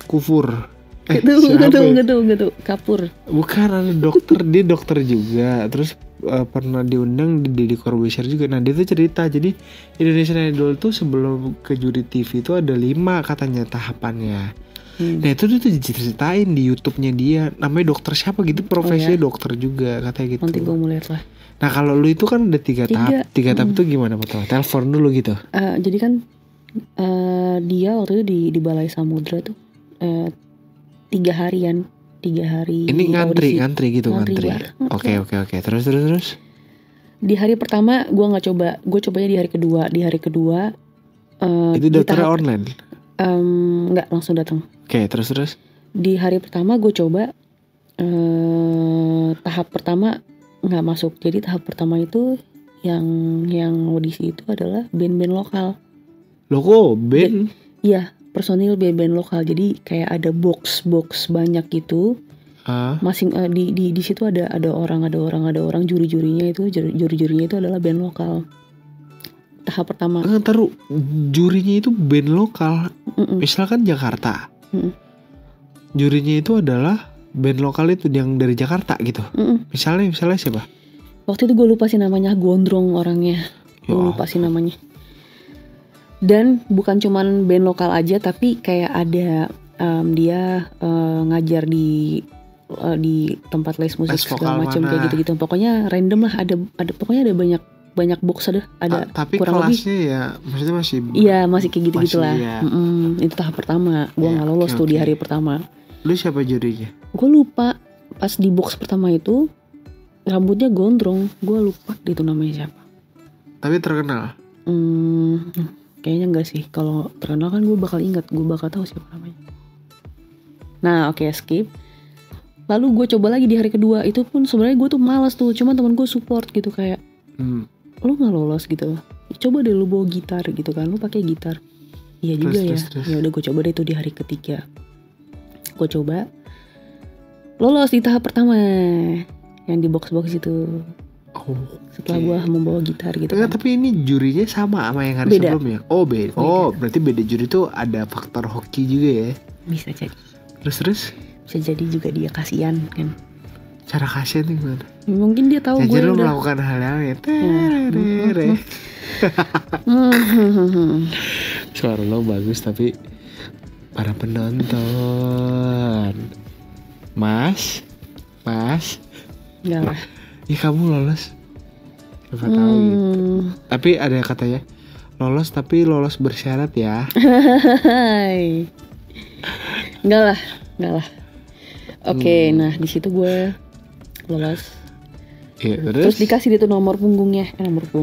Kufur. Gitu. Kapur. Bukan, ada dokter, dia dokter juga. Terus pernah diundang di Deddy Corbuzier juga. Nah, dia tuh cerita, jadi Indonesian Idol tuh sebelum ke juri TV itu ada 5 katanya tahapannya. Nah, itu tuh diceritain di YouTube-nya dia. Namanya dokter siapa gitu, profesinya dokter juga katanya gitu. Nanti gue mau lihat lah. Nah, kalau lu itu kan ada 3 tahap. 3 tahap itu gimana betul? Telepon dulu gitu. Jadi kan dia waktu itu di Balai Samudra tuh 3 hari. Ini ngantri gitu. Oke. Terus. Di hari pertama gue nggak coba, gue cobanya di hari kedua. Itu daftar online? Nggak, langsung datang. Oke, terus. Di hari pertama gue coba, tahap pertama nggak masuk. Jadi tahap pertama itu yang audisi itu adalah band-band lokal. Logo band? Iya, personil band lokal. Jadi kayak ada box banyak gitu. Masing di situ ada orang juri-jurinya itu adalah band lokal. Tahap pertama. Taruh, jurinya itu band lokal. Misalkan Jakarta. Jurinya itu adalah band lokal itu yang dari Jakarta gitu. Misalnya siapa? Waktu itu gue lupa sih namanya, gondrong orangnya. Gue lupa sih namanya. Dan bukan cuman band lokal aja, tapi kayak ada dia ngajar di tempat les musik segala macam kayak gitu-gitu. Pokoknya random lah, ada pokoknya ada banyak box ada tapi kurang kelasnya lebih, ya maksudnya masih masih kayak gitu-gitu lah. Ya. Itu tahap pertama. Gue nggak lolos tuh di hari pertama. Lu siapa jurinya? Gue lupa. Pas di box pertama itu rambutnya gondrong. Gue lupa itu namanya siapa. Tapi terkenal? Kayaknya enggak sih. Kalau terkenal kan gue bakal ingat, gue bakal tahu siapa namanya. Nah, oke, skip. Lalu gue coba lagi di hari kedua. Itu pun sebenarnya gue tuh malas tuh. Cuman temen gue support gitu kayak, lu nggak lolos gitu. Coba deh lu bawa gitar gitu kan. Lu pakai gitar. Iya juga ya. Ya udah gue coba deh itu di hari ketiga. Gue coba. Lolos di tahap pertama. Yang di box-box itu. Setelah gue membawa gitar gitu. Enggak, tapi ini jurinya sama yang hari sebelumnya. Beda. Berarti beda juri tuh ada faktor hoki juga ya. Bisa jadi. Terus? Bisa jadi juga dia kasihan kan. Cara kasihan tuh gimana? Mungkin dia tahu gue udah melakukan hal-hal ya. Suara lo bagus tapi para penonton. Mas. Enggak lah. Ya kamu lolos. Siapa tahu gitu. Tapi ada katanya lolos tapi lolos bersyarat ya. Enggak lah. Oke, nah di situ gue lolos. Iya, Terus dikasih dia tuh nomor punggungnya,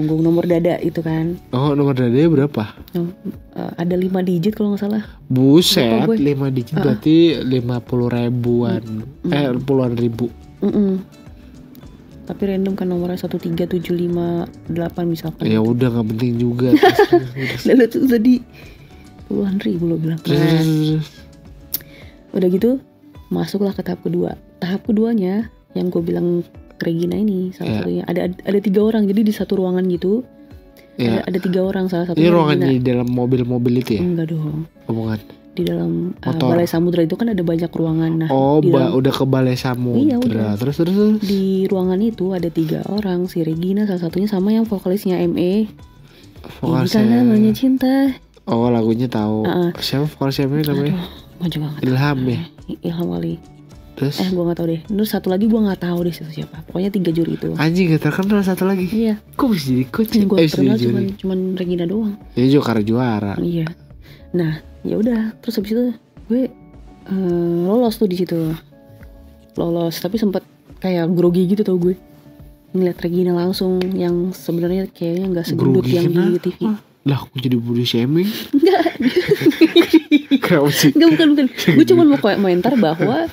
nomor dada itu kan. Oh, nomor dadanya berapa? Ada 5 digit kalau nggak salah. Buset, Lupa gue. 5 digit berarti 50 ribuan. Puluhan ribu. Tapi random kan nomornya 13758 misalkan. Ya udah nggak penting juga. Lalu tuh tadi puluhan ribu lo bilang. Terus. Udah gitu masuklah ke tahap kedua. Tahap keduanya yang gue bilang Regina ini salah satunya ada 3 orang, jadi di satu ruangan gitu. Ada 3 orang, salah satunya ini ruangannya Regina. di dalam mobil-mobil itu ya? Enggak dong. Bukan. Di dalam Balai Samudra itu kan ada banyak ruangan. Nah, udah ke Balai Samudra. Iya, udah. Terus. Di ruangan itu ada 3 orang, si Regina salah satunya sama yang vokalisnya ME. Ini kan namanya cinta. Oh, lagunya tahu. Siapa vokalisnya ME namanya? Gue juga nggak tahu. Ilham ya? Ilham Wali. Terus? Gue nggak tahu deh. Terus satu lagi gue nggak tahu deh siapa. Pokoknya 3 juri itu. Anjing, gak terkenal satu lagi. Iya. Kok bisa jadi coach? Yang gue terkenal cuman Regina doang. Ya juga karena juara. Iya. Nah, ya udah. Terus habis itu gue lolos tuh di situ. Lolos, tapi sempet kayak grogi gitu tau gue. Ngeliat Regina langsung yang sebenarnya kayaknya nggak segendut yang di TV. Lah, aku jadi body shaming. Enggak. Kenapa sih? Enggak, bukan. Gue cuma mau komentar bahwa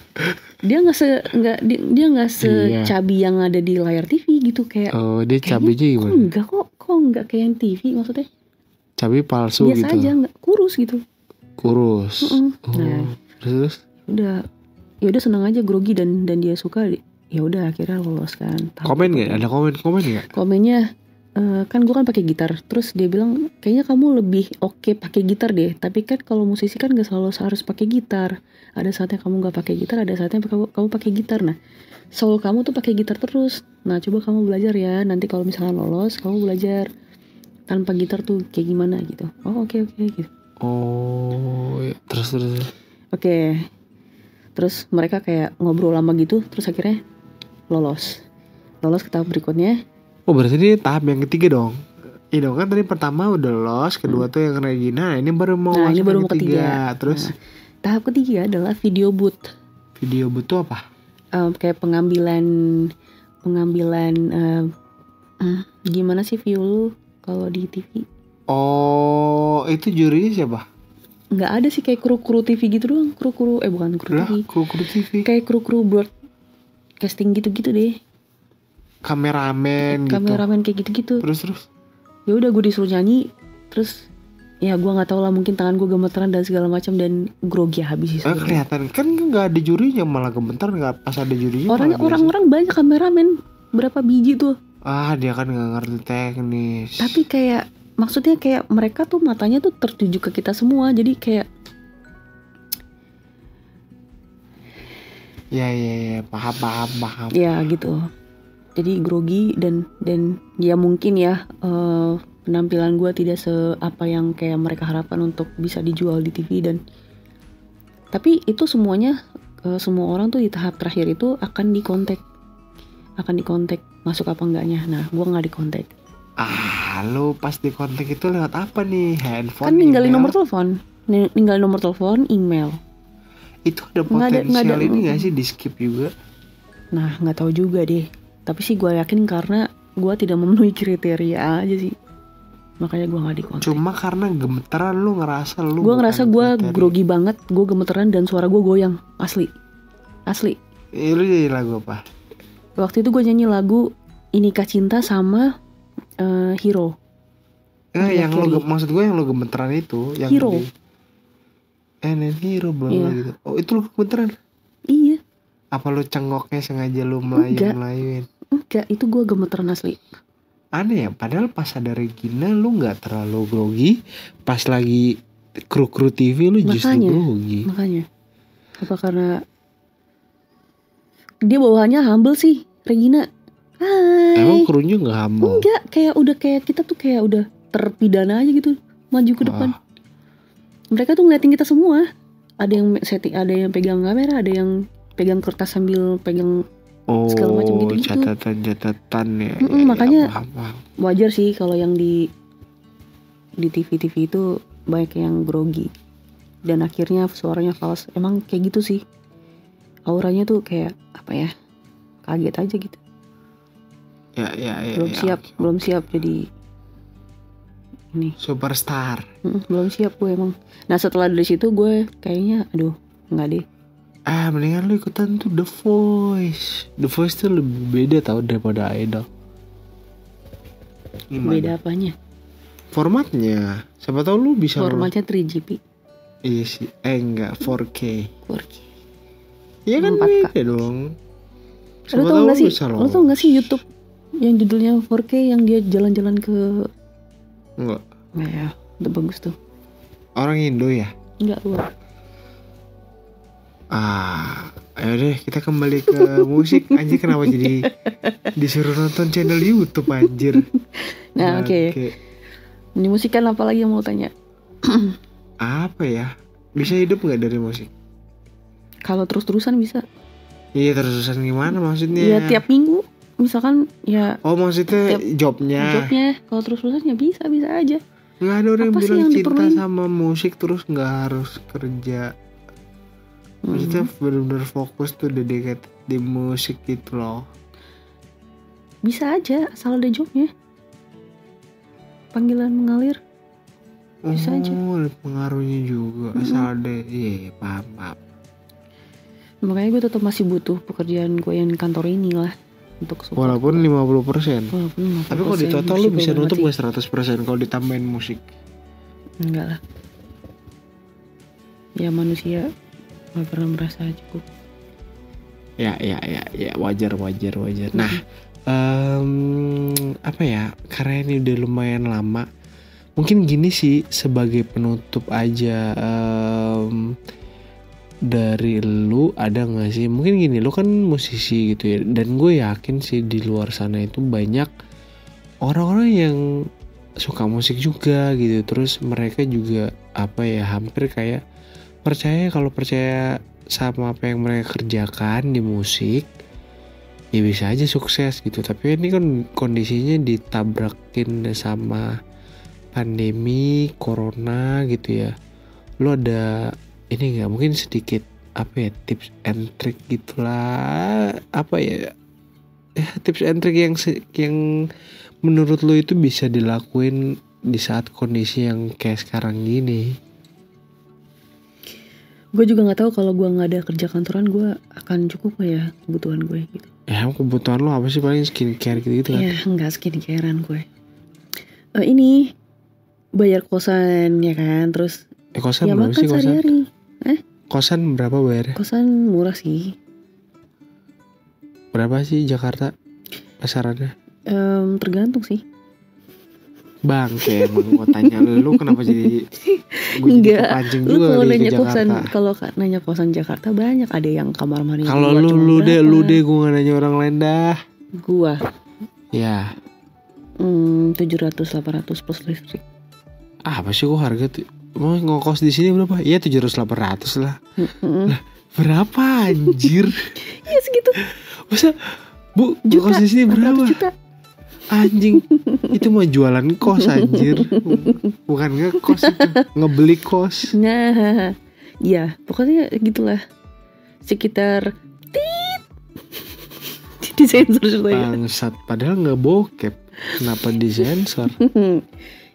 dia nggak secabi yang ada di layar TV gitu kayak. Oh, dia cabinya gimana? Kok enggak kayak yang TV maksudnya? Cabai palsu biasa gitu. Biasa aja, enggak kurus gitu. Kurus. Nah, terus udah senang aja grogi dan dia suka. Ya udah akhirnya lolos kan. Komen nggak? Ada komen nggak? Komennya kan gue kan pakai gitar. Terus dia bilang kayaknya kamu lebih oke pakai gitar deh. Tapi kan kalau musisi kan gak selalu harus pakai gitar. Ada saatnya kamu gak pakai gitar, ada saatnya kamu pakai gitar. Nah, soul kamu tuh pakai gitar terus. Nah, coba kamu belajar ya. Nanti kalau misalnya lolos, kamu belajar tanpa gitar tuh kayak gimana gitu. Oh oke gitu. Oh ya. Terus. Oke. Terus mereka kayak ngobrol lama gitu. Terus akhirnya lolos ke tahap berikutnya. Oh, berarti ini tahap yang ketiga dong. Iya dong, kan tadi pertama udah lolos, kedua tuh yang Regina, ini baru mau ketiga. Terus tahap ketiga adalah video booth. Video booth tuh apa? Kayak pengambilan gimana sih view lu kalau di TV? Oh, itu jurinya siapa? Nggak ada sih, kayak kru TV gitu doang. Bukan kru TV. Kru TV. Kayak kru broadcasting gitu-gitu deh. Kameramen kayak gitu-gitu. Terus ya udah gue disuruh nyanyi, terus ya gue nggak tahu lah, mungkin tangan gue gemeteran dan segala macam dan grogi habis sih. Kelihatan kan nggak ada jurinya, malah gemetar nggak pas ada jurinya. Orang-orang banyak kameramen, berapa biji tuh. Dia kan nggak ngerti teknis. Tapi kayak maksudnya kayak mereka tuh matanya tuh tertuju ke kita semua, jadi kayak ya paham. Ya gitu. Jadi grogi dan ya mungkin ya penampilan gue tidak apa yang kayak mereka harapkan untuk bisa dijual di TV. Dan tapi itu semuanya semua orang tuh di tahap terakhir itu akan dikontak masuk apa enggaknya. Nah, gue nggak dikontak. Lu pas dikontak itu lewat apa nih? Handphone? Kan ninggalin nomor telepon, email. Itu ada potensial ini nggak sih di skip juga? Nah, nggak tahu juga deh. Tapi sih gue yakin karena gue tidak memenuhi kriteria aja sih, makanya gue gak dikontak. Cuma karena gemeteran lu ngerasa gue ngerasa gue grogi banget, gue gemeteran dan suara gue goyang. Asli. Lu nyanyi lagu apa? Waktu itu gue nyanyi lagu Inikah Cinta sama Hero. Yang lo maksud gue yang lo gemeteran itu yang Hero. Hero belum gitu. Oh, itu lo gemeteran? Iya. Apa lu cengoknya sengaja lu melayu-melayuin? Enggak, itu gue gemeteran asli. Aneh ya, padahal pas ada Regina lu gak terlalu grogi. Pas lagi kru TV lu justru grogi. Makanya. Apa karena dia bawaannya humble sih, Regina. Hai. Emang krunya gak humble? Enggak, kayak udah kayak kita tuh kayak udah terpidana aja gitu, maju ke depan. Mereka tuh ngeliatin kita semua. Ada yang setting, ada yang pegang kamera, ada yang pegang kertas sambil pegang segala macam gitu. Catatan ya. Makanya wajar sih kalau yang di TV itu banyak yang grogi dan akhirnya suaranya fals. Emang kayak gitu sih. Auranya tuh kayak apa ya? Kaget aja gitu. Ya. belum siap jadi ini. Superstar. Belum siap gue emang. Nah setelah dari situ gue kayaknya aduh nggak deh. Mendingan lu ikutan tuh The Voice. The Voice tuh lebih beda tau daripada Idol. Gimana? Beda apanya? Formatnya. Siapa tahu lu bisa. Formatnya 3GP. Iya sih. Enggak 4K. 4K. Iya kan 4K. beda dong. Lu Siapa tau tahu gak lu sih? bisa Lu tau gak sih YouTube yang judulnya 4K yang dia jalan-jalan ke. Enggak. Nggak ya, udah bagus tuh. Orang Indo ya? Enggak luar. Ayo deh kita kembali ke musik. Anjir kenapa jadi disuruh nonton channel YouTube anjir. Nah oke. Ini musik kan apa lagi yang mau tanya? Apa ya? Bisa hidup gak dari musik? Kalau terus-terusan bisa. Iya terus-terusan gimana maksudnya? Ya tiap minggu. Misalkan ya. Oh maksudnya jobnya. Kalau terus-terusan ya bisa aja. Gak ada orang Apa yang sih bilang yang cinta diperluin? sama musik terus gak harus kerja. Maksudnya benar-benar fokus tuh dedicated di musik gitu loh. Bisa aja asal ada jobnya. Panggilan mengalir. Bisa aja. Ada pengaruhnya juga asal ada. Iya paham. Makanya gue tetap masih butuh pekerjaan gue yang di kantor ini lah untuk support. Walaupun 50%. Walaupun 50%. Tapi kalau di total lu bisa bersyukur nutup banget gak 100% kalau ditambahin musik? Enggak lah. Ya manusia gak pernah merasa cukup. Ya wajar. Nah apa ya, karena ini udah lumayan lama, mungkin gini sih sebagai penutup aja. Dari lu ada gak sih, mungkin gini, lu kan musisi gitu ya, dan gue yakin sih di luar sana itu banyak orang-orang yang suka musik juga gitu. Terus mereka juga apa ya, hampir kayak percaya sama apa yang mereka kerjakan di musik ya bisa aja sukses gitu. Tapi ini kan kondisinya ditabrakin sama pandemi corona gitu ya. Lu ada ini nggak, mungkin sedikit apa ya, tips and trick gitulah, apa ya tips and trick yang menurut lu itu bisa dilakuin di saat kondisi yang kayak sekarang gini? Gue juga nggak tahu kalau gue nggak ada kerja kantoran gue akan cukup gak ya kebutuhan gue gitu. Ya kebutuhan lo apa sih, paling skincare gitu kan? Ya nggak skincarean gue. Ini bayar kosan ya kan, terus kosan ya berapa makan sih kosan? sehari-hari. Kosan berapa bayarnya? Kosan murah sih. Berapa sih Jakarta pasarannya? Tergantung sih. Bangke emang gue tanya lu kenapa jadi gue jadi kepancing juga. Lu kalau nanya ke kosan, Jakarta. kalau nanya kosan Jakarta banyak, ada yang kamar mandi. Kalau lu deh gue gak nanya orang lain dah. Gua ya 700-800 plus listrik. Apa sih kok harga tuh? Mau ngokos di sini berapa? Iya 700-800 lah. Lah berapa anjir? Iya segitu. Masa Bu ngokos di sini berapa? Juta. Anjing, itu mau jualan kos anjir. Bukan ngekos itu, ngebeli kos. Nah, ya pokoknya gitulah. Sekitar disensor ya. Bangsat, padahal nggak bokep. Kenapa disensor?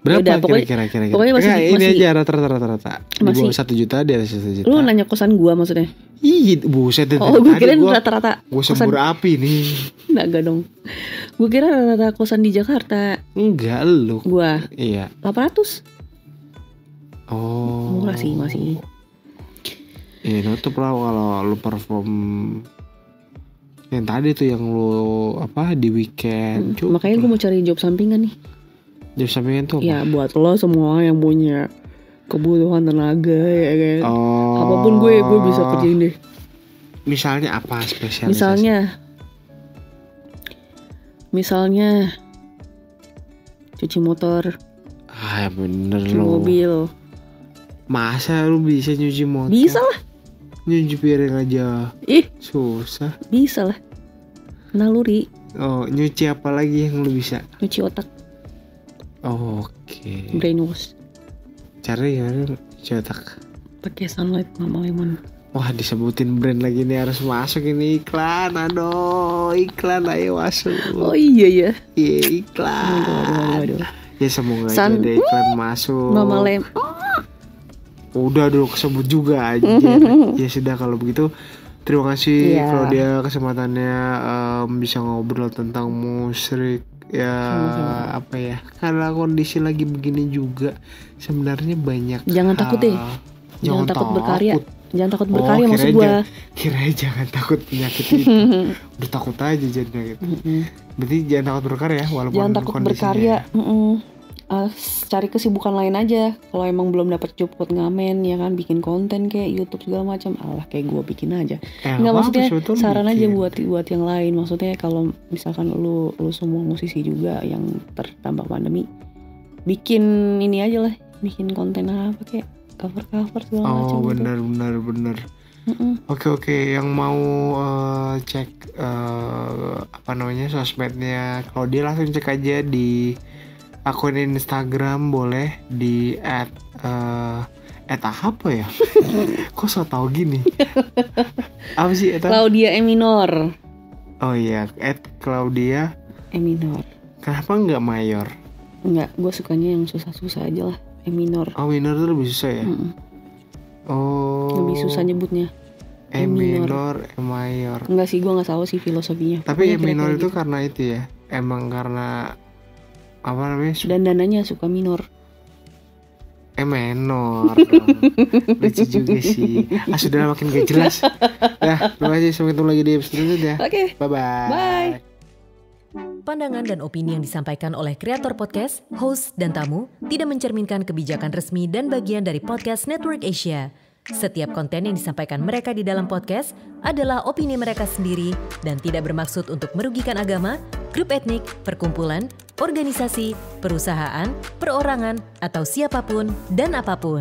Berapa Yaudah, kira-kira? Pokoknya masih, ini masih aja rata-rata. Di bawah 1 juta, di atas 1 juta. Lu nanya kosan gua maksudnya? Ih, buset. Oh, gue kira rata-rata. Gue sembur api nih. Enggak dong. Gue kira rata-rata kosan di Jakarta. Enggak, lu. Gua. Iya. 800. Oh. Murah sih masih. Iya, nutup lah kalau lu perform yang tadi tuh, yang lu apa di weekend. Makanya gue mau cari job sampingan nih. Job sampingan tuh apa? Ya buat lo semua yang punya kebutuhan tenaga ya kan. Apapun gue bisa kerjain deh. Misalnya apa spesialisasi? Misalnya cuci motor. Ya bener cuci lo. mobil. Masa lu bisa nyuci motor? Bisa lah. Nyuci piring aja. Susah. Bisa lah. Naluri. Oh, nyuci apa lagi yang lu bisa? Nyuci otak. Oke. Brainwash. Caranya gimana nyuci otak? Pakai sunlight sama lemon. Wah, disebutin brand lagi nih, harus masuk ini iklan. Aduh, iklan ayo masuk. Oh iya ya. Iya, iklan. Aduh. Ya semoga aja ada iklan masuk. Mama Lem. Udah dulu kesebut juga aja. Ya sudah kalau begitu. Terima kasih kalau dia kesempatannya bisa ngobrol tentang musik ya. Apa ya, karena kondisi lagi begini juga sebenarnya banyak. Jangan takut deh. Jangan takut berkarya. Jangan takut berkarya maksud gue. Kirain jangan takut penyakit itu. Udah takut aja jadinya gitu. Berarti jangan takut berkarya walaupun jangan takut berkarya. Cari kesibukan lain aja. Kalau emang belum dapat job buat ngamen ya kan, bikin konten kayak YouTube segala macam. Alah kayak gue bikin aja. Nggak, maksudnya saran aja buat yang lain. Maksudnya kalau misalkan lu semua musisi juga yang terdampak pandemi, bikin ini aja lah, bikin konten apa kayak cover segala macam. Oh benar. Oke, yang mau cek sosmednya Claudia langsung cek aja di akun Instagram, boleh di apa ya? Kok so tau gini? Apa sih? Claudia E minor. Oh iya, @Claudia E minor. Kenapa nggak mayor? Nggak, gue sukanya yang susah-susah aja lah. E minor. Oh, minor tuh lebih susah ya? Oh. Lebih susah nyebutnya. E minor, E mayor. Enggak sih, gue nggak tahu sih filosofinya. Tapi E minor itu gitu. Karena itu ya, emang karena apa namanya? Dandanannya suka minor. E menor. Lucu juga sih. Sudah makin gak jelas. Ya, terima kasih. Sampai ketemu lagi di episode selanjutnya. Oke. Bye. Pandangan dan opini yang disampaikan oleh kreator podcast, host, dan tamu tidak mencerminkan kebijakan resmi dan bagian dari Podcast Network Asia. Setiap konten yang disampaikan mereka di dalam podcast adalah opini mereka sendiri dan tidak bermaksud untuk merugikan agama, grup etnik, perkumpulan, organisasi, perusahaan, perorangan, atau siapapun dan apapun.